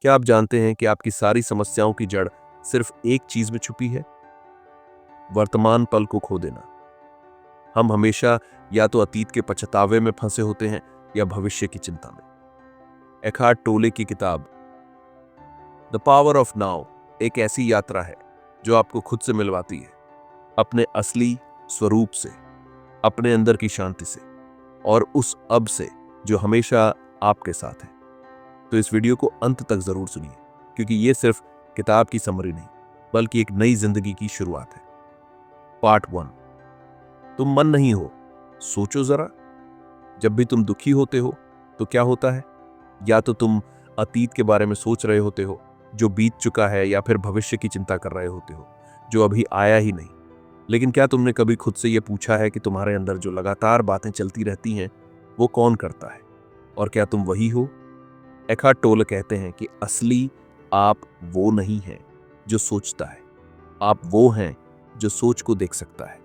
क्या आप जानते हैं कि आपकी सारी समस्याओं की जड़ सिर्फ एक चीज में छुपी है? वर्तमान पल को खो देना। हम हमेशा या तो अतीत के पछतावे में फंसे होते हैं या भविष्य की चिंता में। एखार्ट टोले की किताब द पावर ऑफ नाउ एक ऐसी यात्रा है जो आपको खुद से मिलवाती है, अपने असली स्वरूप से, अपने अंदर की शांति से और उस अब से जो हमेशा आपके साथ है। तो इस वीडियो को अंत तक जरूर सुनिए, क्योंकि यह सिर्फ किताब की समरी नहीं बल्कि एक नई जिंदगी की शुरुआत है। पार्ट 1। तुम मन नहीं हो। सोचो जरा, जब भी तुम दुखी होते हो तो क्या होता है? या तो तुम अतीत के बारे में सोच रहे होते हो जो बीत चुका है, या फिर भविष्य की चिंता कर रहे होते हो जो अभी आया ही नहीं। लेकिन क्या तुमने कभी खुद से यह पूछा है कि तुम्हारे अंदर जो लगातार बातें चलती रहती हैं वो कौन करता है, और क्या तुम वही हो? एखार्ट टोले कहते हैं कि असली आप वो नहीं है जो सोचता है, आप वो हैं जो सोच को देख सकता है।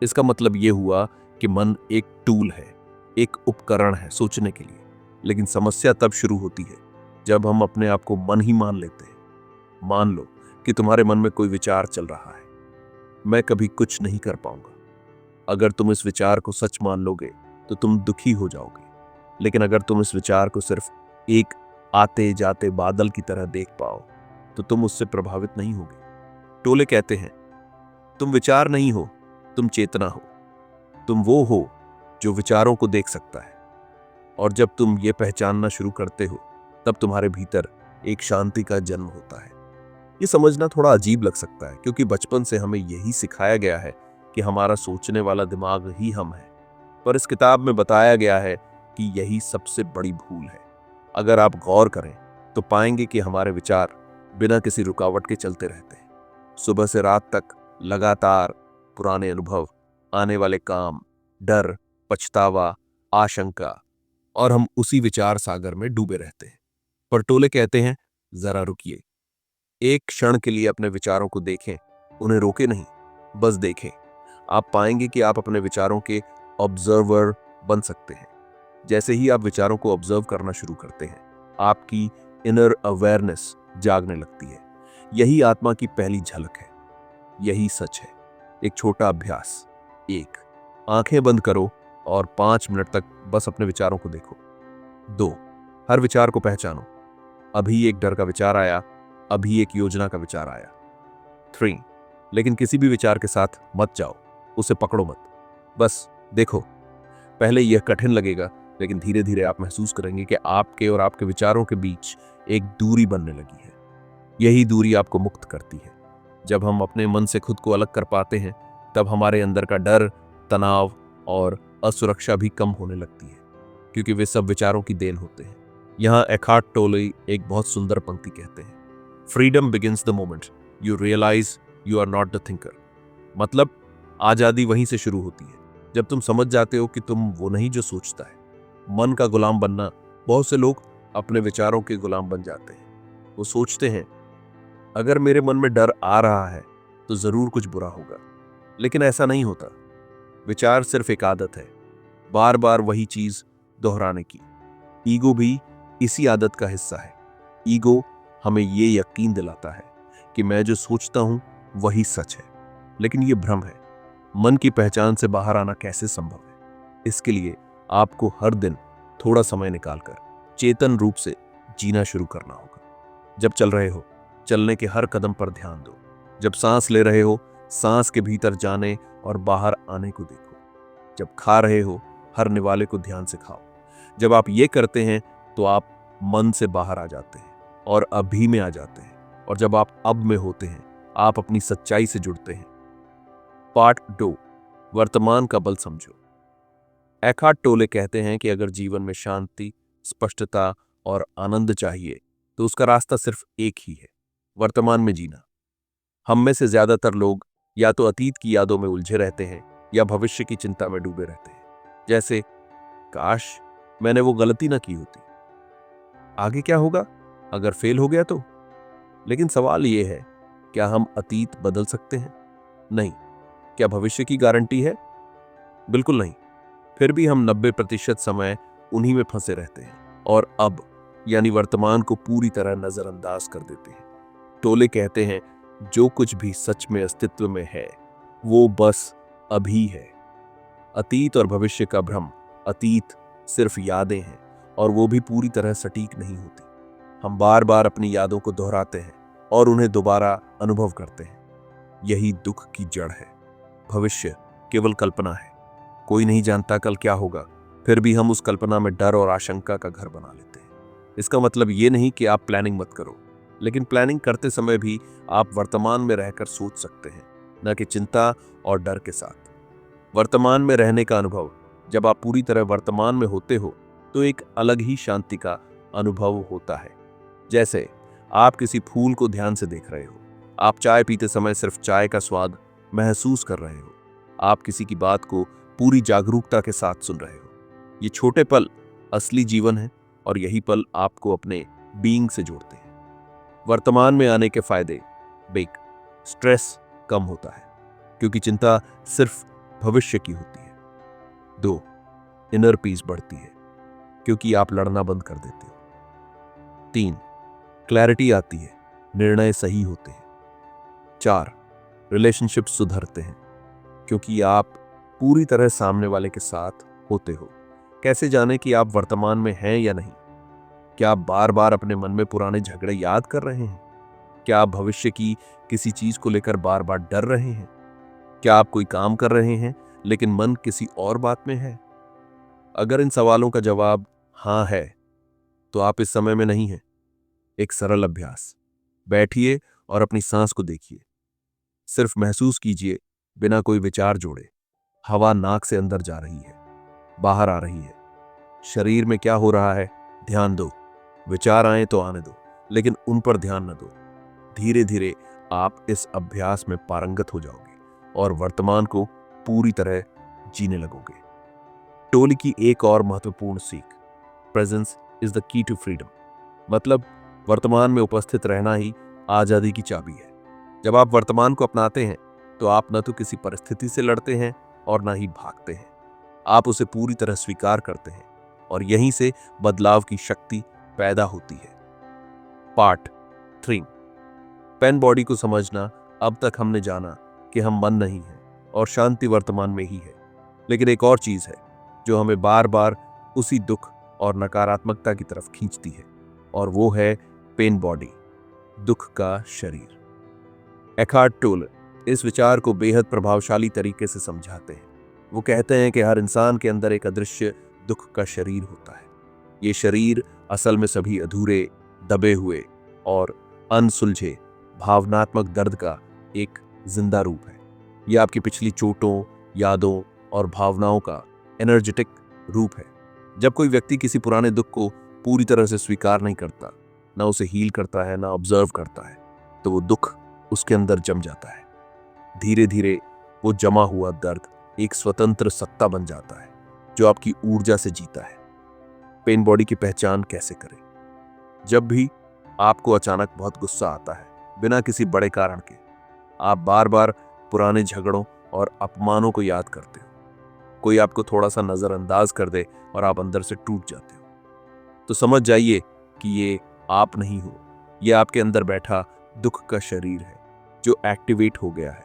इसका मतलब यह हुआ कि मन एक टूल है, एक उपकरण है सोचने के लिए। लेकिन समस्या तब शुरू होती है जब हम अपने आप को मन ही मान लेते हैं। मान लो कि तुम्हारे मन में कोई विचार चल रहा है, मैं कभी कुछ नहीं कर पाऊंगा। अगर तुम इस विचार को सच मान लोगे तो तुम दुखी हो जाओगे। लेकिन अगर तुम इस विचार को सिर्फ एक आते जाते बादल की तरह देख पाओ तो तुम उससे प्रभावित नहीं होगे। टोले कहते हैं, तुम विचार नहीं हो, तुम चेतना हो। तुम वो हो जो विचारों को देख सकता है। और जब तुम ये पहचानना शुरू करते हो तब तुम्हारे भीतर एक शांति का जन्म होता है। ये समझना थोड़ा अजीब लग सकता है, क्योंकि बचपन से हमें यही सिखाया गया है कि हमारा सोचने वाला दिमाग ही हम है। पर इस किताब में बताया गया है कि यही सबसे बड़ी भूल है। अगर आप गौर करें तो पाएंगे कि हमारे विचार बिना किसी रुकावट के चलते रहते हैं, सुबह से रात तक लगातार। पुराने अनुभव, आने वाले काम, डर, पछतावा, आशंका, और हम उसी विचार सागर में डूबे रहते हैं। पर टोले कहते हैं, जरा रुकिए, एक क्षण के लिए अपने विचारों को देखें, उन्हें रोके नहीं, बस देखें। आप पाएंगे कि आप अपने विचारों के ऑब्जर्वर बन सकते हैं। जैसे ही आप विचारों को ऑब्जर्व करना शुरू करते हैं, आपकी इनर अवेयरनेस जागने लगती है। यही आत्मा की पहली झलक है, यही सच है। एक छोटा अभ्यास। 1, आंखें बंद करो और 5 मिनट तक बस अपने विचारों को देखो। 2, हर विचार को पहचानो। अभी एक डर का विचार आया, अभी एक योजना का विचार आया। 3, लेकिन किसी भी विचार के साथ मत जाओ, उसे पकड़ो मत, बस देखो। पहले यह कठिन लगेगा, लेकिन धीरे धीरे आप महसूस करेंगे कि आपके और आपके विचारों के बीच एक दूरी बनने लगी है। यही दूरी आपको मुक्त करती है। जब हम अपने मन से खुद को अलग कर पाते हैं तब हमारे अंदर का डर, तनाव और असुरक्षा भी कम होने लगती है, क्योंकि वे सब विचारों की देन होते हैं। यहाँ एखार्ट टोले एक बहुत सुंदर पंक्ति कहते हैं, freedom begins the moment you realise you are not the thinker. मतलब आजादी वहीं से शुरू होती है जब तुम समझ जाते हो कि तुम वो नहीं जो सोचता है। मन का गुलाम बनना। बहुत से लोग अपने विचारों के गुलाम बन जाते हैं। वो सोचते हैं, अगर मेरे मन में डर आ रहा है तो जरूर कुछ बुरा होगा। लेकिन ऐसा नहीं होता। विचार सिर्फ एक आदत है, बार बार वही चीज दोहराने की। ईगो भी इसी आदत का हिस्सा है। ईगो हमें ये यकीन दिलाता है कि मैं जो सोचता हूं वही सच है, लेकिन ये भ्रम है। मन की पहचान से बाहर आना कैसे संभव है? इसके लिए आपको हर दिन थोड़ा समय निकालकर चेतन रूप से जीना शुरू करना होगा। जब चल रहे हो, चलने के हर कदम पर ध्यान दो। जब सांस ले रहे हो, सांस के भीतर जाने और बाहर आने को देखो। जब खा रहे हो, हर निवाले को ध्यान से खाओ। जब आप ये करते हैं तो आप मन से बाहर आ जाते हैं और अभी में आ जाते हैं। और जब आप अब में होते हैं, आप अपनी सच्चाई से जुड़ते हैं। पार्ट 2, वर्तमान का बल समझो। एखार्ट टोले कहते हैं कि अगर जीवन में शांति, स्पष्टता और आनंद चाहिए तो उसका रास्ता सिर्फ एक ही है, वर्तमान में जीना। हम में से ज्यादातर लोग या तो अतीत की यादों में उलझे रहते हैं या भविष्य की चिंता में डूबे रहते हैं। जैसे, काश मैंने वो गलती ना की होती, आगे क्या होगा अगर फेल हो गया तो। लेकिन सवाल यह है, क्या हम अतीत बदल सकते हैं? नहीं। क्या भविष्य की गारंटी है? बिल्कुल नहीं। फिर भी हम 90% समय उन्हीं में फंसे रहते हैं। और अब यानी वर्तमान को पूरी तरह नजरअंदाज कर देते हैं। टोले कहते हैं जो कुछ भी सच में अस्तित्व में है वो बस अभी है। अतीत और भविष्य का भ्रम। अतीत सिर्फ यादें हैं और वो भी पूरी तरह सटीक नहीं होती। हम बार बार अपनी यादों को दोहराते हैं और उन्हें दोबारा अनुभव करते हैं। यही दुख की जड़ है। भविष्य केवल कल्पना है। कोई नहीं जानता कल क्या होगा, फिर भी हम उस कल्पना में डर और आशंका का घर बना लेते हैं। इसका मतलब ये नहीं कि आप प्लानिंग मत करो, लेकिन प्लानिंग करते समय भी आप वर्तमान में रहकर सोच सकते हैं, न कि चिंता और डर के साथ। वर्तमान में रहने का अनुभव। जब आप पूरी तरह वर्तमान में होते हो तो एक अलग ही शांति का अनुभव होता है। जैसे आप किसी फूल को ध्यान से देख रहे हो, आप चाय पीते समय सिर्फ चाय का स्वाद महसूस कर रहे हो, आप किसी की बात को पूरी जागरूकता के साथ सुन रहे हो। ये छोटे पल असली जीवन है और यही पल आपको अपने बीइंग से जोड़ते हैं। वर्तमान में आने के फायदे। बेक स्ट्रेस कम होता है क्योंकि चिंता सिर्फ भविष्य की होती है। 2 इनर पीस बढ़ती है क्योंकि आप लड़ना बंद कर देते हो। 3 क्लैरिटी आती है, निर्णय सही होते हैं। 4 रिलेशनशिप सुधरते हैं क्योंकि आप पूरी तरह सामने वाले के साथ होते हो। कैसे जाने कि आप वर्तमान में हैं या नहीं? क्या आप बार बार अपने मन में पुराने झगड़े याद कर रहे हैं? क्या आप भविष्य की किसी चीज को लेकर बार बार डर रहे हैं? क्या आप कोई काम कर रहे हैं लेकिन मन किसी और बात में है? अगर इन सवालों का जवाब हाँ है तो आप इस समय में नहीं हैं। एक सरल अभ्यास। बैठिए और अपनी सांस को देखिए। सिर्फ महसूस कीजिए, बिना कोई विचार जोड़े। हवा नाक से अंदर जा रही है, बाहर आ रही है। शरीर में क्या हो रहा है ध्यान दो। विचार आए तो आने दो, लेकिन उन पर ध्यान न दो। धीरे धीरे आप इस अभ्यास में पारंगत हो जाओगे और वर्तमान को पूरी तरह जीने लगोगे। टोली की एक और महत्वपूर्ण सीख। Presence is the key to freedom. मतलब वर्तमान में उपस्थित रहना ही आजादी की चाबी है। जब आप वर्तमान को अपनाते हैं तो आप न तो किसी परिस्थिति से लड़ते हैं और न ही भागते हैं। आप उसे पूरी तरह स्वीकार करते हैं और यहीं से बदलाव की शक्ति पैदा होती है। पार्ट 3 पेन बॉडी को समझना। अब तक हमने जाना कि हम मन नहीं हैं और शांति वर्तमान में ही है, लेकिन एक और चीज है जो हमें बार बार उसी दुख और नकारात्मकता की तरफ खींचती है, और वो है पेन बॉडी, दुख का शरीर। एखार्ट टोले इस विचार को बेहद प्रभावशाली तरीके से समझाते हैं। वो कहते हैं कि हर इंसान के अंदर एक अदृश्य दुख का शरीर होता है। ये शरीर असल में सभी अधूरे, दबे हुए और अनसुलझे भावनात्मक दर्द का एक जिंदा रूप है। यह आपकी पिछली चोटों, यादों और भावनाओं का एनर्जेटिक रूप है। जब कोई व्यक्ति किसी पुराने दुख को पूरी तरह से स्वीकार नहीं करता, ना उसे हील करता है, ना ऑब्जर्व करता है, तो वो दुख उसके अंदर जम जाता है। धीरे धीरे वो जमा हुआ दर्द एक स्वतंत्र सत्ता बन जाता है जो आपकी ऊर्जा से जीता है। पेन बॉडी की पहचान कैसे करें? जब भी आपको अचानक बहुत गुस्सा आता है, बिना किसी बड़े कारण के, आप बार बार पुराने झगड़ों और अपमानों को याद करते हो। कोई आपको थोड़ा सा नजरअंदाज कर दे और आप अंदर से टूट जाते हो, तो समझ जाइए कि ये आप नहीं हो। ये आपके अंदर बैठा दुख का शरीर है जो एक्टिवेट हो गया है।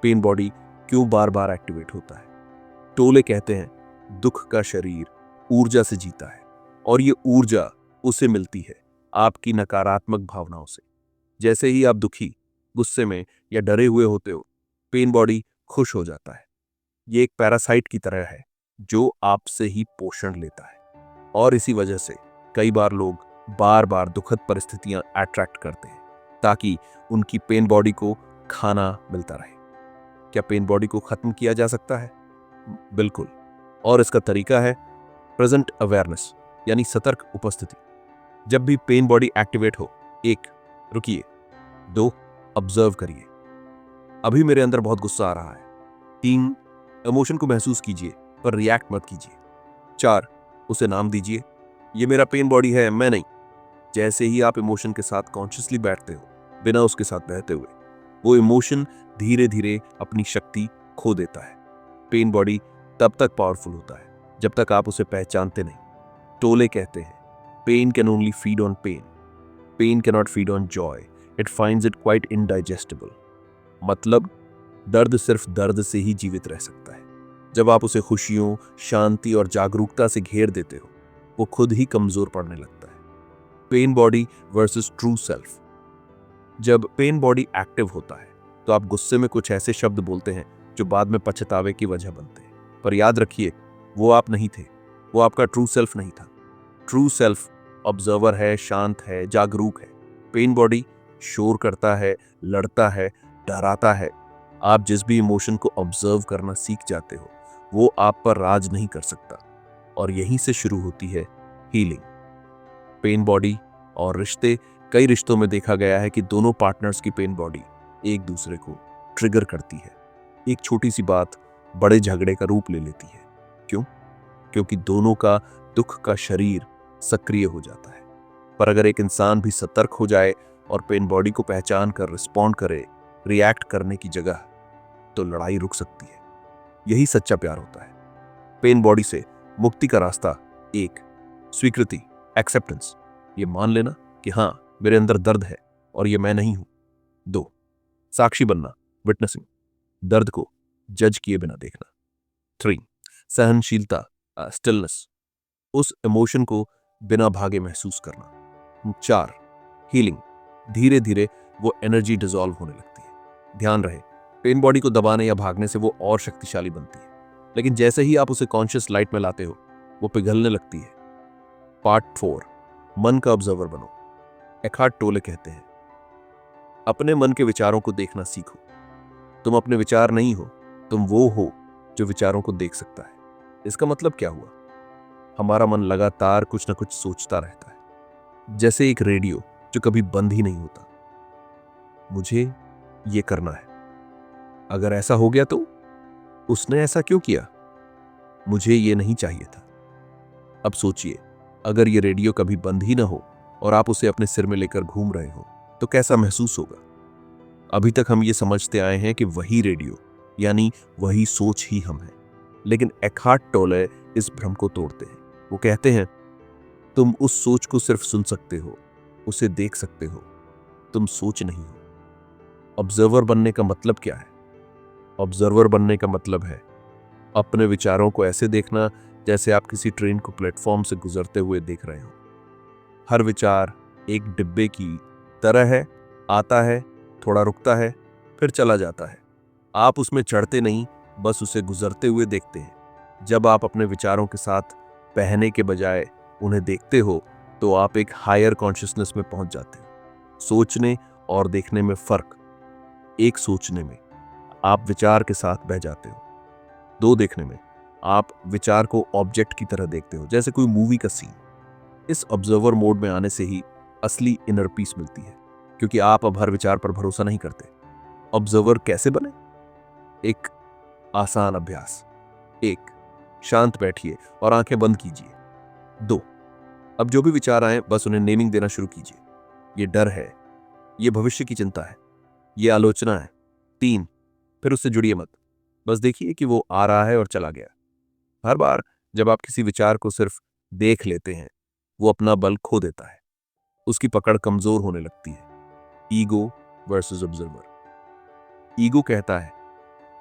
पेन बॉडी क्यों बार बार एक्टिवेट होता है? टोले कहते हैं दुख का शरीर ऊर्जा से जीता है और ये ऊर्जा उसे मिलती है आपकी नकारात्मक भावनाओं से। जैसे ही आप दुखी, गुस्से में या डरे हुए होते हो, पेन बॉडी खुश हो जाता है। ये एक पैरासाइट की तरह है जो आपसे ही पोषण लेता है, और इसी वजह से कई बार लोग बार बार दुखद परिस्थितियां अट्रैक्ट करते हैं ताकि उनकी पेन बॉडी को खाना मिलता रहे। क्या पेन बॉडी को खत्म किया जा सकता है? बिल्कुल, और इसका तरीका है प्रेजेंट अवेयरनेस, यानी सतर्क उपस्थिति। जब भी पेन बॉडी एक्टिवेट हो, 1 रुकिए, 2 ऑब्जर्व करिए, अभी मेरे अंदर बहुत गुस्सा आ रहा है। 3 इमोशन को महसूस कीजिए पर रिएक्ट मत कीजिए। 4 उसे नाम दीजिए, ये मेरा पेन बॉडी है, मैं नहीं। जैसे ही आप इमोशन के साथ कॉन्शियसली बैठते हो, बिना उसके साथ बहते हुए, वो इमोशन धीरे धीरे अपनी शक्ति खो देता है। पेन बॉडी तब तक पावरफुल होता है जब तक आप उसे पहचानते नहीं। टोले कहते हैं Pain can only feed on pain. Pain cannot feed on joy. It finds it quite indigestible. मतलब दर्द सिर्फ दर्द से ही जीवित रह सकता है। जब आप उसे खुशियों, शांति और जागरूकता से घेर देते हो, वो खुद ही कमजोर पड़ने लगता है। Pen body versus true self. जब पेन बॉडी एक्टिव होता है तो आप गुस्से में कुछ ऐसे शब्द बोलते हैं जो बाद में पछतावे की वजह बनते हैं। पर याद रखिए, वो आप नहीं थे, वो आपका ट्रू सेल्फ नहीं था। ट्रू सेल्फ ऑब्जर्वर है, शांत है, जागरूक है। पेन बॉडी शोर करता है, लड़ता है, डराता है। आप जिस भी इमोशन को ऑब्जर्व करना सीख जाते हो, वो आप पर राज नहीं कर सकता। और यहीं से शुरू होती है हीलिंग। पेन बॉडी और रिश्ते, कई रिश्तों में देखा गया है कि दोनों पार्टनर्स की पेन बॉडी एक दूसरे को ट्रिगर करती है। एक छोटी सी बात बड़े झगड़े का रूप ले लेती है। क्यों? क्योंकि दोनों का दुख का शरीर सक्रिय हो जाता है। पर अगर एक इंसान भी सतर्क हो जाए और पेन बॉडी को पहचान कर रिस्पॉन्ड करे, रिएक्ट करने की जगह, तो लड़ाई रुक सकती है। यही सच्चा प्यार होता है। पेन बॉडी से मुक्ति का रास्ता: 1. स्वीकृति, एक्सेप्टेंस। ये मान लेना कि हाँ, मेरे अंदर दर्द है और ये मैं नहीं हूं। 2. साक्षी बनना, विटनेसिंग। दर्द को जज किए बिना देखना। 3. सहनशीलता, स्टिलनेस। उस इमोशन को बिना भागे महसूस करना। 4. हीलिंग। धीरे धीरे वो एनर्जी डिसॉल्व होने लगती है। ध्यान रहे, पेन बॉडी को दबाने या भागने से वो और शक्तिशाली बनती है, लेकिन जैसे ही आप उसे कॉन्शियस लाइट में लाते हो, वो पिघलने लगती है। पार्ट 4, मन का ऑब्जर्वर बनो। एखार्ट टोले कहते हैं, अपने मन के विचारों को देखना सीखो। तुम अपने विचार नहीं हो, तुम वो हो जो विचारों को देख सकता है। इसका मतलब क्या हुआ? हमारा मन लगातार कुछ ना कुछ सोचता रहता है, जैसे एक रेडियो जो कभी बंद ही नहीं होता। मुझे ये करना है, अगर ऐसा हो गया तो उसने ऐसा क्यों किया, मुझे ये नहीं चाहिए था। अब सोचिए, अगर ये रेडियो कभी बंद ही ना हो और आप उसे अपने सिर में लेकर घूम रहे हो, तो कैसा महसूस होगा? अभी तक हम ये समझते आए हैं कि वही रेडियो यानी वही सोच ही हम हैं, लेकिन एखार्ट टोले इस भ्रम को तोड़ते हैं। वो कहते हैं, तुम उस सोच को सिर्फ सुन सकते हो, उसे देख सकते हो, तुम सोच नहीं हो। ऑब्जर्वर बनने का मतलब क्या है? ऑब्जर्वर बनने का मतलब है अपने विचारों को ऐसे देखना जैसे आप किसी ट्रेन को प्लेटफॉर्म से गुजरते हुए देख रहे हो। हर विचार एक डिब्बे की तरह है, आता है, थोड़ा रुकता है, फिर चला जाता है। आप उसमें चढ़ते नहीं, बस उसे गुजरते हुए देखते हैं। जब आप अपने विचारों के साथ बहने के बजाय उन्हें देखते हो, तो आप एक हायर कॉन्शियसनेस में पहुंच जाते हो। सोचने और देखने में फर्क: एक, सोचने में आप विचार के साथ बह जाते हो। 2, देखने में आप विचार को ऑब्जेक्ट की तरह देखते हो, जैसे कोई मूवी का सीन। इस ऑब्जर्वर मोड में आने से ही असली इनर पीस मिलती है, क्योंकि आप अब हर विचार पर भरोसा नहीं करते। ऑब्जर्वर कैसे बने? एक आसान अभ्यास: 1, शांत बैठिए और आंखें बंद कीजिए। 2, अब जो भी विचार आए बस उन्हें नेमिंग देना शुरू कीजिए। ये डर है, ये भविष्य की चिंता है, ये आलोचना है। 3, फिर उससे जुड़िए मत, बस देखिए कि वो आ रहा है और चला गया। हर बार जब आप किसी विचार को सिर्फ देख लेते हैं, वो अपना बल खो देता है, उसकी पकड़ कमजोर होने लगती है। Ego versus observer. ईगो कहता है,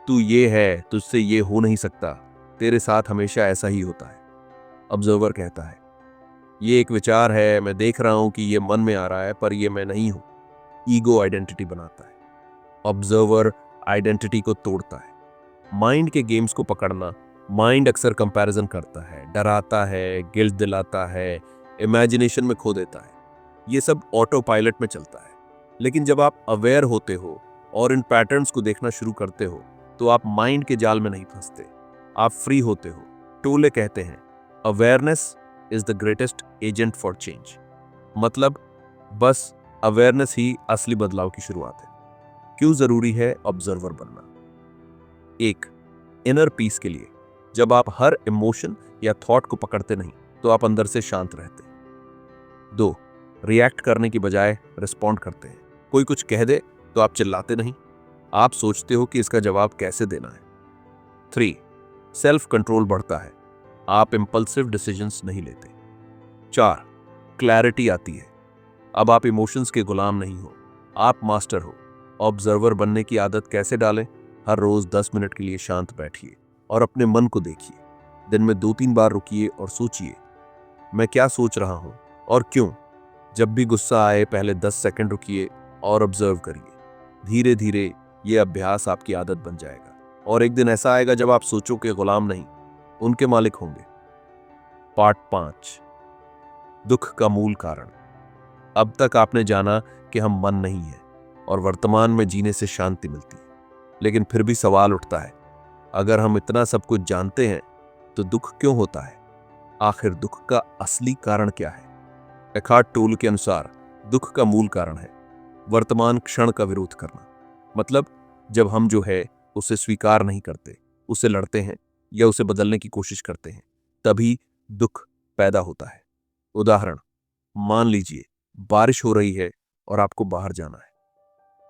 तू ये है, तुझसे ये हो नहीं सकता, तेरे साथ हमेशा ऐसा ही होता है। ऑब्जर्वर कहता है, ये एक विचार है, मैं देख रहा हूं कि ये मन में आ रहा है, पर ये मैं नहीं हूं। ईगो आइडेंटिटी बनाता है, ऑब्जर्वर आइडेंटिटी को तोड़ता है। माइंड के गेम्स को पकड़ना: माइंड अक्सर कंपैरिजन करता है, डराता है, गिल्ट दिलाता है, इमेजिनेशन में खो देता है। ये सब ऑटो पायलट में चलता है। लेकिन जब आप अवेयर होते हो और इन पैटर्न्स को देखना शुरू करते हो, तो आप माइंड के जाल में नहीं फंसते, आप फ्री होते हो। टोले कहते हैं, awareness is the greatest agent for change. मतलब बस अवेयरनेस ही असली बदलाव की शुरुआत है। क्यों जरूरी है ऑब्जर्वर बनना? 1, इनर पीस के लिए। जब आप हर इमोशन या थॉट को पकड़ते नहीं, तो आप अंदर से शांत रहते हैं। 2, रिएक्ट करने की बजाय रिस्पॉन्ड करते हैं। कोई कुछ कह दे तो आप चिल्लाते नहीं, आप सोचते हो कि इसका जवाब कैसे देना है। 3, सेल्फ कंट्रोल बढ़ता है, आप इंपल्सिव डिसीजंस नहीं लेते। 4, क्लैरिटी आती है। अब आप इमोशंस के गुलाम नहीं हो, आप मास्टर हो। ऑब्जर्वर बनने की आदत कैसे डालें? हर रोज 10 मिनट के लिए शांत बैठिए और अपने मन को देखिए। दिन में 2-3 बार रुकिए और सोचिए, मैं क्या सोच रहा हूं और क्यों। जब भी गुस्सा आए पहले 10 सेकंड रुकिए और ऑब्जर्व करिए। धीरे धीरे ये अभ्यास आपकी आदत बन जाएगा और एक दिन ऐसा आएगा जब आप सोचों के गुलाम नहीं, उनके मालिक होंगे। पार्ट 5, दुख का मूल कारण। अब तक आपने जाना कि हम मन नहीं है और वर्तमान में जीने से शांति मिलती है। लेकिन फिर भी सवाल उठता है, अगर हम इतना सब कुछ जानते हैं तो दुख क्यों होता है? आखिर दुख का असली कारण क्या है? एखार्ट टोल के अनुसार दुख का मूल कारण है वर्तमान क्षण का विरोध करना। मतलब जब हम जो है उसे स्वीकार नहीं करते, उसे लड़ते हैं या उसे बदलने की कोशिश करते हैं, तभी दुख पैदा होता है। उदाहरण, मान लीजिए बारिश हो रही है और आपको बाहर जाना है।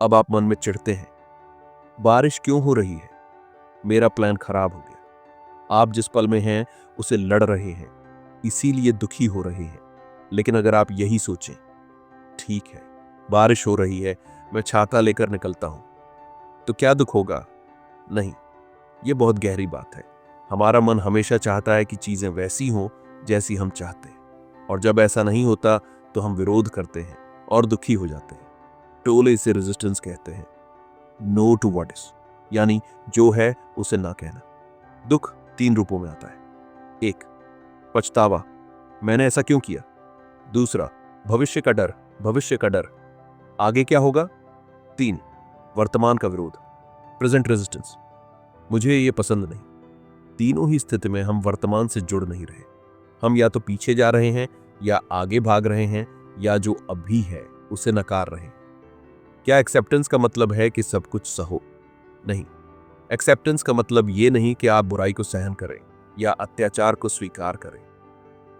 अब आप मन में चिढ़ते हैं, बारिश क्यों हो रही है? मेरा प्लान खराब हो गया। आप जिस पल में हैं उसे लड़ रहे हैं, इसीलिए दुखी हो रहे हैं। लेकिन अगर आप यही सोचें, ठीक है बारिश हो रही है, मैं छाता लेकर निकलता हूं, तो क्या दुख होगा? नहीं। यह बहुत गहरी बात है। हमारा मन हमेशा चाहता है कि चीजें वैसी हों जैसी हम चाहते हैं, और जब ऐसा नहीं होता तो हम विरोध करते हैं और दुखी हो जाते हैं। टोले इसे रेजिस्टेंस कहते हैं। नो टू व्हाट इज, यानी जो है उसे ना कहना। दुख 3 रूपों में आता है। 1, पछतावा, मैंने ऐसा क्यों किया। दूसरा, भविष्य का डर, भविष्य का डर, आगे क्या होगा। 3, वर्तमान का विरोध, प्रेजेंट रेजिस्टेंस, मुझे ये पसंद नहीं। तीनों ही स्थिति में हम वर्तमान से जुड़ नहीं रहे। हम या तो पीछे जा रहे हैं या आगे भाग रहे हैं या जो अभी है उसे नकार रहे हैं। क्या एक्सेप्टेंस का मतलब है कि सब कुछ सहो? नहीं। एक्सेप्टेंस का मतलब ये नहीं कि आप बुराई को सहन करें या अत्याचार को स्वीकार करें।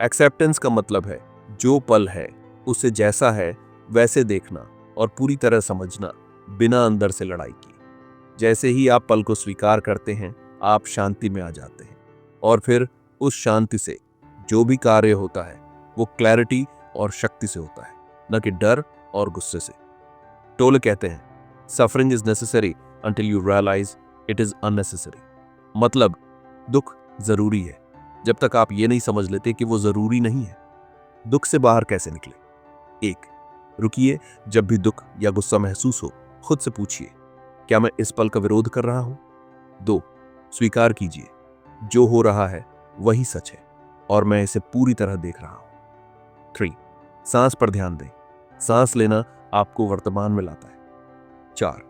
एक्सेप्टेंस का मतलब है जो पल है उसे जैसा है वैसे देखना और पूरी तरह समझना, बिना अंदर से लड़ाई की। जैसे ही आप पल को स्वीकार करते हैं, आप शांति में आ जाते हैं, और फिर उस शांति से जो भी कार्य होता है वो क्लैरिटी और शक्ति से होता है, न कि डर और गुस्से से। टोले कहते हैं, suffering is necessary until you realise it is unnecessary. मतलब दुख जरूरी है जब तक आप ये नहीं समझ लेते कि वो जरूरी नहीं है। दुख से बाहर कैसे निकले? 1, रुकिए। जब भी दुख या गुस्सा महसूस हो, खुद से पूछिए, क्या मैं इस पल का विरोध कर रहा हूं? 2, स्वीकार कीजिए, जो हो रहा है वही सच है और मैं इसे पूरी तरह देख रहा हूं। 3, सांस पर ध्यान दें। सांस लेना आपको वर्तमान में लाता है। 4,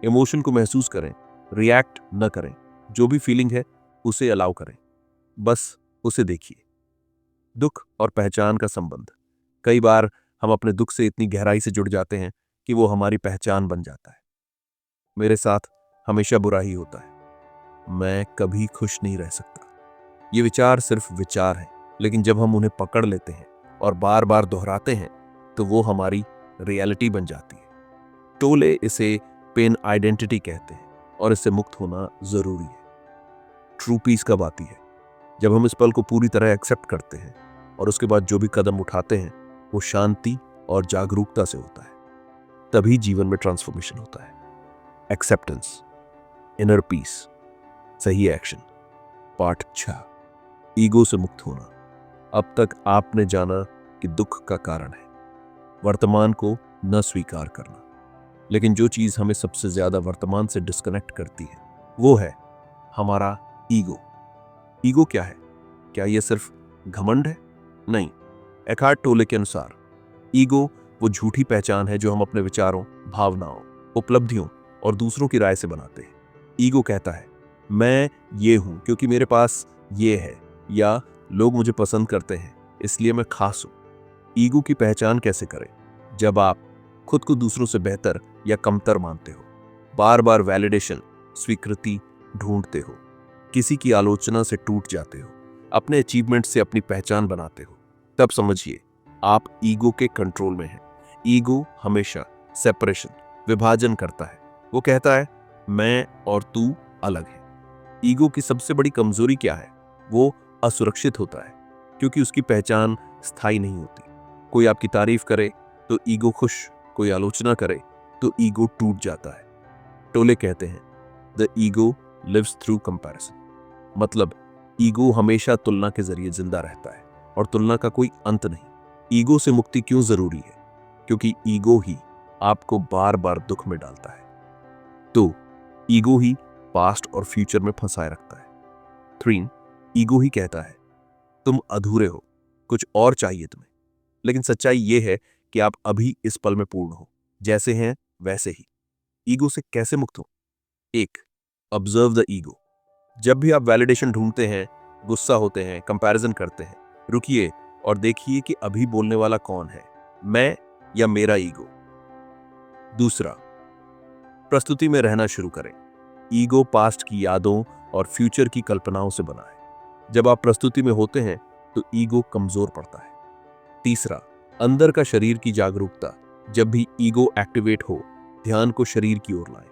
इमोशन को महसूस करें, रिएक्ट न करें। जो भी फीलिंग है उसे अलाउ करें, बस उसे देखिए। दुख और पहचान का संबंध। कई बार हम अपने दुख से इतनी गहराई से जुड़ जाते हैं कि वो हमारी पहचान बन जाता है। मेरे साथ हमेशा बुरा ही होता है, मैं कभी खुश नहीं रह सकता। ये विचार सिर्फ विचार हैं, लेकिन जब हम उन्हें पकड़ लेते हैं और बार बार दोहराते हैं तो वो हमारी रियलिटी बन जाती है। टोले इसे पेन आइडेंटिटी कहते हैं और इससे मुक्त होना जरूरी है। ट्रू पीस कब आती है? जब हम इस पल को पूरी तरह एक्सेप्ट करते हैं और उसके बाद जो भी कदम उठाते हैं वो शांति और जागरूकता से होता है। तभी जीवन में ट्रांसफॉर्मेशन होता है। एक्सेप्टेंस, इनर पीस, सही एक्शन। पार्ट 6, ईगो से मुक्त होना। अब तक आपने जाना कि दुख का कारण है वर्तमान को न स्वीकार करना, लेकिन जो चीज हमें सबसे ज्यादा वर्तमान से डिस्कनेक्ट करती है वो है हमारा ईगो। ईगो क्या है? क्या यह सिर्फ घमंड है? नहीं। एखार्ट टोले के अनुसार ईगो वो झूठी पहचान है जो हम अपने विचारों, भावनाओं, उपलब्धियों और दूसरों की राय से बनाते हैं। ईगो कहता है, मैं ये हूं क्योंकि मेरे पास ये है, या लोग मुझे पसंद करते हैं इसलिए मैं खास हूं। ईगो की पहचान कैसे करें? जब आप खुद को दूसरों से बेहतर या कमतर मानते हो, बार बार वैलिडेशन, स्वीकृति ढूंढते हो, किसी की आलोचना से टूट जाते हो, अपने अचीवमेंट से अपनी पहचान बनाते हो, तब समझिए आप ईगो के कंट्रोल में हैं। ईगो हमेशा सेपरेशन, विभाजन करता है। वो कहता है मैं और तू अलग है। ईगो की सबसे बड़ी कमजोरी क्या है? वो असुरक्षित होता है क्योंकि उसकी पहचान स्थायी नहीं होती। कोई आपकी तारीफ करे तो ईगो खुश, कोई आलोचना करे तो ईगो टूट जाता है। टोले कहते हैं the ego lives through comparison. मतलब ईगो हमेशा तुलना के जरिए जिंदा रहता है और तुलना का कोई अंत नहीं। ईगो से मुक्ति क्यों जरूरी है? क्योंकि ईगो ही आपको बार बार दुख में डालता है। तो ईगो ही पास्ट और फ्यूचर में फंसाए रखता है। 3 ईगो ही कहता है तुम अधूरे हो, कुछ और चाहिए तुम्हें। लेकिन सच्चाई यह है कि आप अभी इस पल में पूर्ण हो, जैसे हैं वैसे ही। ईगो से कैसे मुक्त हो? 1 ऑब्जर्व द ईगो। जब भी आप वैलिडेशन ढूंढते हैं, गुस्सा होते हैं, कंपैरिजन करते हैं, रुकिए और देखिए कि अभी बोलने वाला कौन है, मैं या मेरा ईगो। दूसरा, प्रस्तुति में रहना शुरू करें। ईगो पास्ट की यादों और फ्यूचर की कल्पनाओं से बना है। जब आप प्रस्तुति में होते हैं तो ईगो कमजोर पड़ता है। तीसरा, अंदर का शरीर की जागरूकता। जब भी ईगो एक्टिवेट हो, ध्यान को शरीर की ओर लाएं,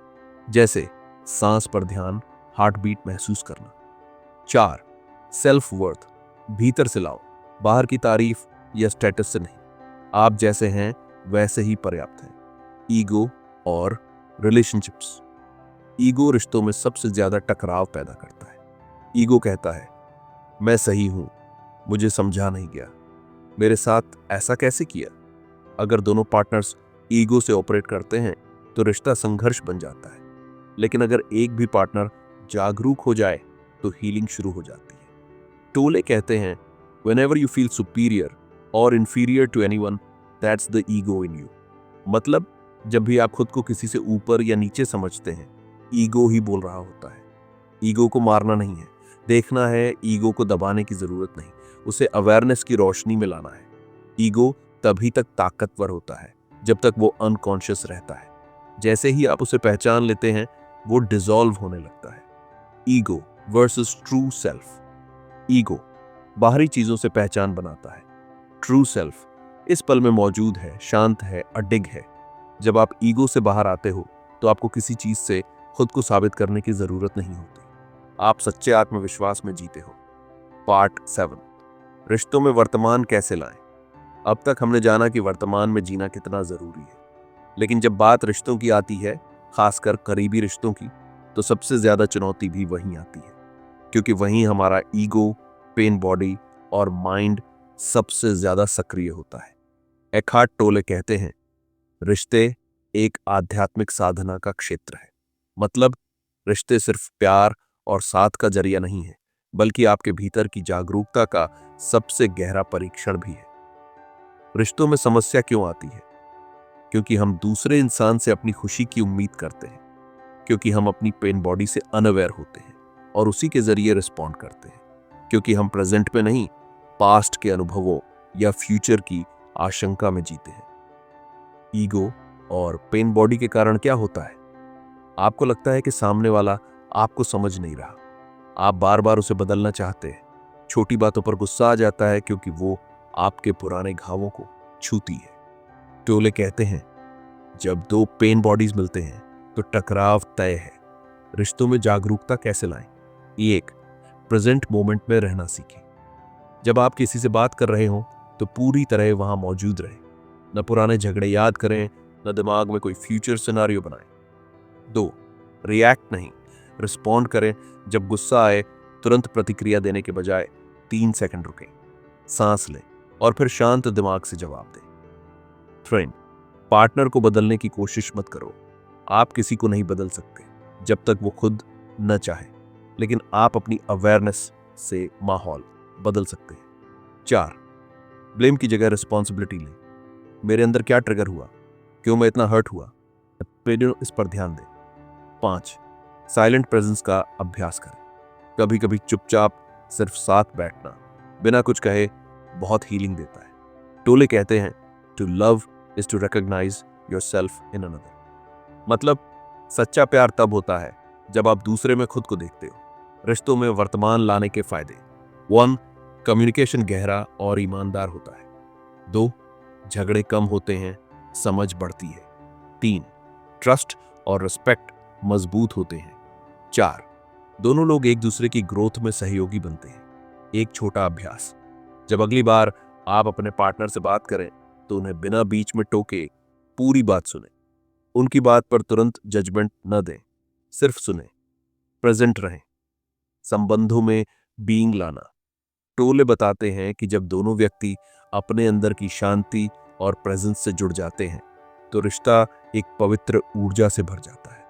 जैसे सांस पर ध्यान, हार्ट बीट महसूस करना। 4 सेल्फ वर्थ। भीतर से लाओ, बाहर की तारीफ या स्टेटस से नहीं। आप जैसे हैं वैसे ही पर्याप्त हैं। ईगो और रिलेशनशिप्स। ईगो रिश्तों में सबसे ज्यादा टकराव पैदा करता है। ईगो कहता है मैं सही हूं, मुझे समझा नहीं गया, मेरे साथ ऐसा कैसे किया। अगर दोनों पार्टनर्स ईगो से ऑपरेट करते हैं तो रिश्ता संघर्ष बन जाता है। लेकिन अगर एक भी पार्टनर जागरूक हो जाए तो हीलिंग शुरू हो जाती है। टोले कहते हैं whenever you feel superior or inferior to anyone, that's the ego in you। मतलब जब भी आप खुद को किसी से ऊपर या नीचे समझते हैं, ईगो ही बोल रहा होता है। ईगो को मारना नहीं है, देखना है। ईगो को दबाने की जरूरत नहीं, उसे अवेयरनेस की रोशनी में लाना है। ईगो तभी तक ताकतवर होता है जब तक वो अनकॉन्शियस रहता है। जैसे ही आप उसे पहचान लेते हैं, वो डिसॉल्व होने लगता है। Ego versus true self. Ego बाहरी चीजों से पहचान बनाता है। ट्रू सेल्फ इस पल में मौजूद है, शांत है, अडिग है। जब आप ईगो से बाहर आते हो तो आपको किसी चीज से खुद को साबित करने की जरूरत नहीं होती। आप सच्चे आत्मविश्वास में जीते हो। पार्ट 7 रिश्तों में वर्तमान कैसे लाएं। अब तक हमने जाना कि वर्तमान में जीना कितना जरूरी है, लेकिन जब बात रिश्तों की आती है, खासकर करीबी रिश्तों की, तो सबसे ज्यादा चुनौती भी वहीं आती है, क्योंकि वहीं हमारा ईगो, पेन बॉडी और माइंड सबसे ज्यादा सक्रिय होता है। एखार्ट टोले कहते हैं रिश्ते एक आध्यात्मिक साधना का क्षेत्र है। मतलब रिश्ते सिर्फ प्यार और साथ का जरिया नहीं है, बल्कि आपके भीतर की जागरूकता का सबसे गहरा परीक्षण भी है। रिश्तों में समस्या क्यों आती है? क्योंकि हम दूसरे इंसान से अपनी खुशी की उम्मीद करते हैं, क्योंकि हम अपनी पेन बॉडी से अनअवेयर होते हैं और उसी के जरिए रिस्पॉन्ड करते हैं, क्योंकि हम प्रेजेंट में नहीं, पास्ट के अनुभवों या फ्यूचर की आशंका में जीते हैं। ईगो और पेन बॉडी के कारण क्या होता है? आपको लगता है कि सामने वाला आपको समझ नहीं रहा, आप बार बार उसे बदलना चाहते हैं। छोटी बातों पर गुस्सा आ जाता है क्योंकि वो आपके पुराने घावों को छूती है। टोले कहते हैं जब दो पेन बॉडीज मिलते हैं तो टकराव तय है। रिश्तों में जागरूकता कैसे लाएं? 1 प्रेजेंट मोमेंट में रहना सीखें। जब आप किसी से बात कर रहे हो तो पूरी तरह वहां मौजूद रहें। न पुराने झगड़े याद करें, न दिमाग में कोई फ्यूचर सिनेरियो बनाएं। 2 रिएक्ट नहीं, रिस्पॉन्ड करें। जब गुस्सा आए तुरंत प्रतिक्रिया देने के बजाय 3 सेकंड रुकें, सांस लें और फिर शांत दिमाग से जवाब दें। फ्रेंड, पार्टनर को बदलने की कोशिश मत करो। आप किसी को नहीं बदल सकते जब तक वो खुद न चाहे, लेकिन आप अपनी अवेयरनेस से माहौल बदल सकते हैं। 4 ब्लेम की जगह रिस्पॉन्सिबिलिटी लें। मेरे अंदर क्या ट्रिगर हुआ, क्यों मैं इतना हर्ट हुआ, इस पर ध्यान दें। 5 साइलेंट प्रेजेंस का अभ्यास करें। कभी कभी चुपचाप सिर्फ साथ बैठना बिना कुछ कहे बहुत हीलिंग देता है। टोले कहते हैं to love is to recognise yourself in another. मतलब सच्चा प्यार तब होता है जब आप दूसरे में खुद को देखते हो। रिश्तों में वर्तमान लाने के फायदे। 1 कम्युनिकेशन गहरा और ईमानदार होता है। 2 झगड़े कम होते हैं, समझ बढ़ती है। 3 ट्रस्ट और रिस्पेक्ट मजबूत होते हैं। 4 दोनों लोग एक दूसरे की ग्रोथ में सहयोगी बनते हैं। एक छोटा अभ्यास, जब अगली बार आप अपने पार्टनर से बात करें तो उन्हें बिना बीच में टोके पूरी बात सुने। उनकी बात पर तुरंत जजमेंट न दें, सिर्फ सुने, प्रेजेंट रहें। संबंधों में बीइंग लाना। टोले बताते हैं कि जब दोनों व्यक्ति अपने अंदर की शांति और प्रेजेंस से जुड़ जाते हैं तो रिश्ता एक पवित्र ऊर्जा से भर जाता है।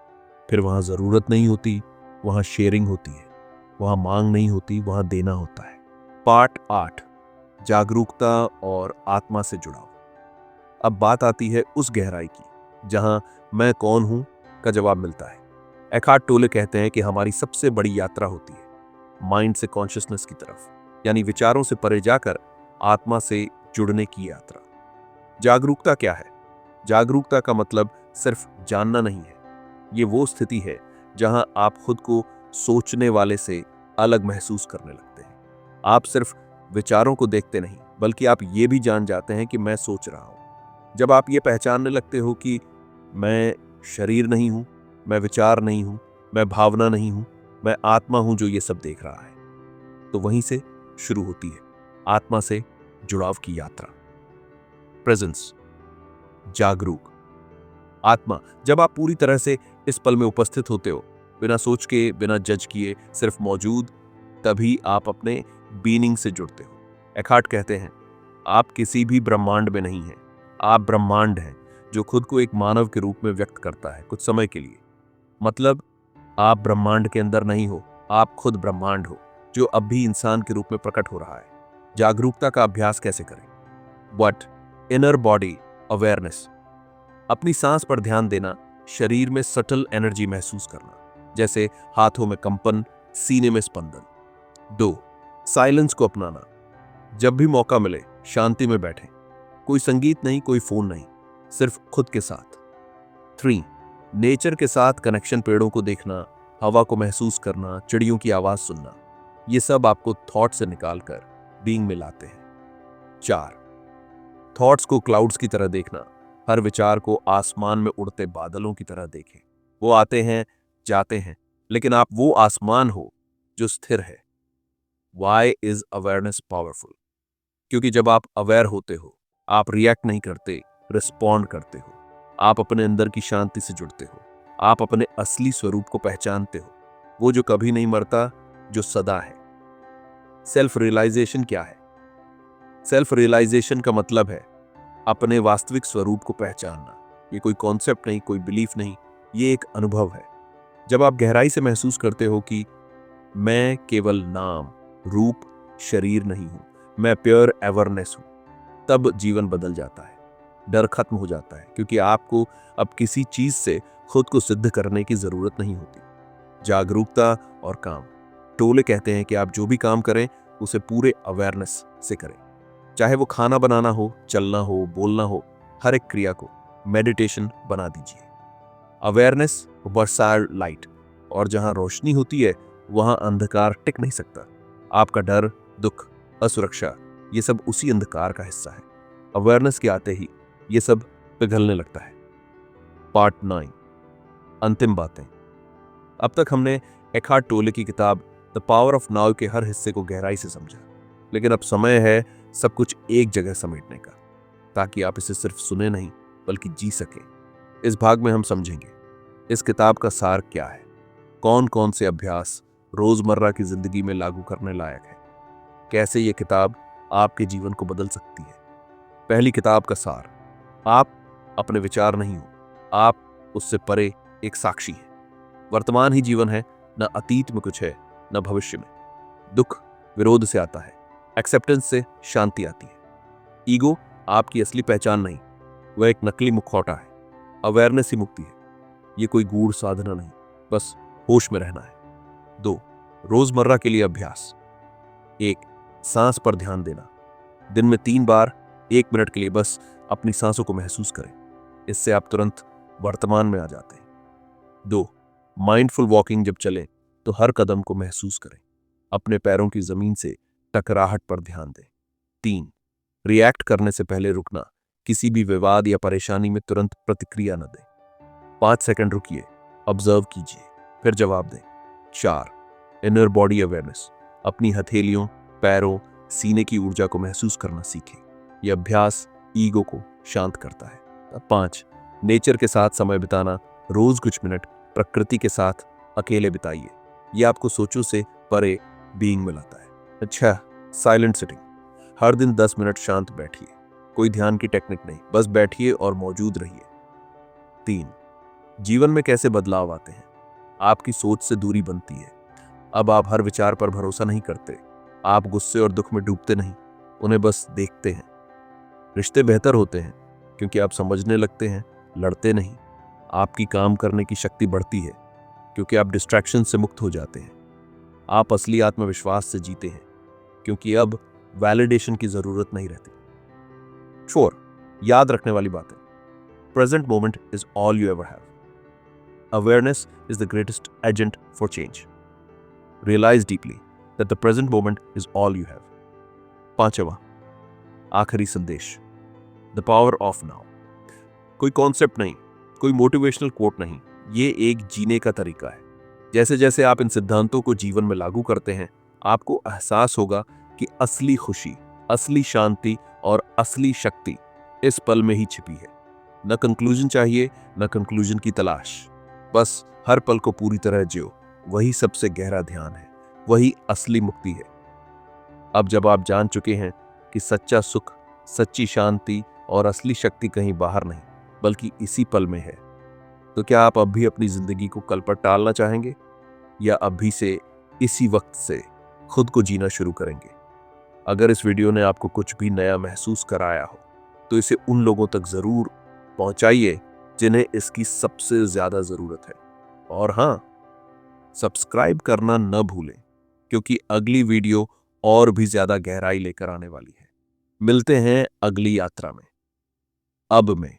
फिर वहां जरूरत नहीं होती, वहां शेयरिंग होती है। वहां मांग नहीं होती, वहां देना होता है। पार्ट 8, जागरूकता और आत्मा से जुड़ाव। अब बात आती है उस गहराई की जहां मैं कौन हूं का जवाब मिलता है। एखार्ट टोले कहते हैं कि हमारी सबसे बड़ी यात्रा होती है माइंड से कॉन्शियसनेस की तरफ, यानी विचारों से परे जाकर आत्मा से जुड़ने की यात्रा। जागरूकता क्या है? जागरूकता का मतलब सिर्फ जानना नहीं है। ये वो स्थिति है जहां आप खुद को सोचने वाले से अलग महसूस करने लगते हैं। आप सिर्फ विचारों को देखते नहीं, बल्कि आप ये भी जान जाते हैं कि मैं सोच रहा हूं। जब आप ये पहचानने लगते हो कि मैं शरीर नहीं हूं, मैं विचार नहीं हूं, मैं भावना नहीं हूं, मैं आत्मा हूं जो ये सब देख रहा है, तो वहीं से शुरू होती है आत्मा से जुड़ाव की यात्रा। प्रेजेंस, जागरूक आत्मा। जब आप पूरी तरह से इस पल में उपस्थित होते हो, बिना सोच के, बिना जज किए, सिर्फ मौजूद, तभी आप अपने बीनिंग से जुड़ते हो। एखार्ट कहते हैं, आप किसी भी ब्रह्मांड में नहीं हैं, आप ब्रह्मांड हैं जो खुद को एक मानव के रूप में व्यक्त करता है कुछ समय के लिए। मतलब आप ब्रह्मांड के अंदर नहीं हो, आप खुद ब्रह्मांड हो जो अब भी इंसान के रूप में प्रकट हो रहा है। जागरूकता का अभ्यास कैसे करें? व्हाट? Inner body awareness. अपनी सांस पर ध्यान देना, शरीर में सटल एनर्जी महसूस करना, जैसे हाथों में कंपन, सीने में स्पंदन। 2, साइलेंस को अपनाना। जब भी मौका मिले शांति में बैठें, कोई संगीत नहीं, कोई फोन नहीं, सिर्फ खुद के साथ। 3, नेचर के साथ कनेक्शन, पेड़ों को देखना, हवा को महसूस करना, चिड़ियों की आवाज सुनना, ये सब आपको थॉट से निकालकर बीइंग में लाते हैं। 4, थॉट्स को क्लाउड्स की तरह देखना, हर विचार को आसमान में उड़ते बादलों की तरह देखें। वो आते हैं, जाते हैं, लेकिन आप वो आसमान हो जो स्थिर है। Why is awareness powerful? क्योंकि जब आप अवेयर होते हो, आप रिएक्ट नहीं करते, रिस्पॉन्ड करते हो। आप अपने अंदर की शांति से जुड़ते हो, आप अपने असली स्वरूप को पहचानते हो, वो जो कभी नहीं मरता, जो सदा है। सेल्फ रियलाइजेशन क्या है? सेल्फ रियलाइजेशन का मतलब है अपने वास्तविक स्वरूप को पहचानना। ये कोई कॉन्सेप्ट नहीं, कोई बिलीफ नहीं, ये एक अनुभव है। जब आप गहराई से महसूस करते हो कि मैं केवल नाम, रूप, शरीर नहीं हूं, मैं प्योर अवेयरनेस हूं, तब जीवन बदल जाता है। डर खत्म हो जाता है, क्योंकि आपको अब किसी चीज से खुद को सिद्ध करने की जरूरत नहीं होती। जागरूकता और काम। टोले कहते हैं कि आप जो भी काम करें उसे पूरे अवेयरनेस से करें, चाहे वो खाना बनाना हो, चलना हो, बोलना हो, हर एक क्रिया को मेडिटेशन बना दीजिए। अवेयरनेस वर्साइल लाइट, और जहां रोशनी होती है वहां अंधकार टिक नहीं सकता। आपका डर, दुख, असुरक्षा, ये सब उसी अंधकार का हिस्सा है। अवेयरनेस के आते ही ये सब पिघलने लगता है। पार्ट 9, अंतिम बातें। अब तक हमने एखार्ट टोले की किताब द पावर ऑफ नाउ के हर हिस्से को गहराई से समझा, लेकिन अब समय है सब कुछ एक जगह समेटने का, ताकि आप इसे सिर्फ सुने नहीं बल्कि जी सके। इस भाग में हम समझेंगे इस किताब का सार क्या है, कौन कौन से अभ्यास रोजमर्रा की जिंदगी में लागू करने लायक है, कैसे ये किताब आपके जीवन को बदल सकती है। पहली किताब का सार। आप अपने विचार नहीं हो, आप उससे परे एक साक्षी हैं। वर्तमान ही जीवन है, न अतीत में कुछ है, न भविष्य में। दुख विरोध से आता है, एक्सेप्टेंस से शांति आती है। ईगो आपकी असली पहचान नहीं, वह एक नकली मुखौटा है। अवेयरनेस ही मुक्ति है, ये कोई गूढ़ साधना नहीं, बस होश में रहना है। 2, रोजमर्रा के लिए अभ्यास। 1, सांस पर ध्यान देना। दिन में 3 बार 1 मिनट के लिए बस अपनी सांसों को महसूस करें, इससे आप तुरंत वर्तमान में आ जाते हैं। 2, माइंडफुल वॉकिंग। जब चलें तो हर कदम को महसूस करें, अपने पैरों की जमीन से टकराहट पर ध्यान दें। 3, रिएक्ट करने से पहले रुकना, किसी भी विवाद या परेशानी में तुरंत प्रतिक्रिया न दें। 5 सेकंड रुकिए, ऑब्जर्व कीजिए, फिर जवाब दें। 4, इनर बॉडी अवेयरनेस। अपनी हथेलियों, पैरों, सीने की ऊर्जा को महसूस करना सीखें। यह अभ्यास ईगो को शांत करता है। 5, नेचर के साथ समय बिताना। रोज कुछ मिनट प्रकृति के साथ अकेले बिताइए। यह आपको सोचों से परे बीइंग में लाता है। 6, साइलेंट सिटिंग। हर दिन 10 मिनट शांत बैठिए। कोई ध्यान की टेक्निक नहीं, बस बैठिए और मौजूद रहिए। 3, जीवन में कैसे बदलाव आते हैं। आपकी सोच से दूरी बनती है। अब आप हर विचार पर भरोसा नहीं करते। आप गुस्से और दुख में डूबते नहीं, उन्हें बस देखते हैं। रिश्ते बेहतर होते हैं क्योंकि आप समझने लगते हैं, लड़ते नहीं। आपकी काम करने की शक्ति बढ़ती है क्योंकि आप डिस्ट्रैक्शन से मुक्त हो जाते हैं। आप असली आत्मविश्वास से जीते हैं क्योंकि अब वैलिडेशन की जरूरत नहीं रहती। 4, याद रखने वाली बातें। Present moment is all you ever have. Awareness is the greatest agent for change. Realise deeply that the present moment is all you have. 5वां आखिरी संदेश, द पावर ऑफ नाउ। कोई कॉन्सेप्ट नहीं, कोई मोटिवेशनल कोट नहीं, ये एक जीने का तरीका है। जैसे जैसे आप इन सिद्धांतों को जीवन में लागू करते हैं, आपको एहसास होगा कि असली खुशी, असली शांति और असली शक्ति इस पल में ही छिपी है। न कंक्लूजन चाहिए, न कंक्लूजन की तलाश। बस हर पल को पूरी तरह जियो। वही सबसे गहरा ध्यान है, वही असली मुक्ति है। अब जब आप जान चुके हैं कि सच्चा सुख, सच्ची शांति और असली शक्ति कहीं बाहर नहीं बल्कि इसी पल में है, तो क्या आप अब भी अपनी जिंदगी को कल पर टालना चाहेंगे या अभी से इसी वक्त से खुद को जीना शुरू करेंगे? अगर इस वीडियो ने आपको कुछ भी नया महसूस कराया हो तो इसे उन लोगों तक जरूर पहुंचाइए जिन्हें इसकी सबसे ज्यादा जरूरत है। और हाँ, सब्सक्राइब करना न भूलें क्योंकि अगली वीडियो और भी ज्यादा गहराई लेकर आने वाली है। मिलते हैं अगली यात्रा में। अब में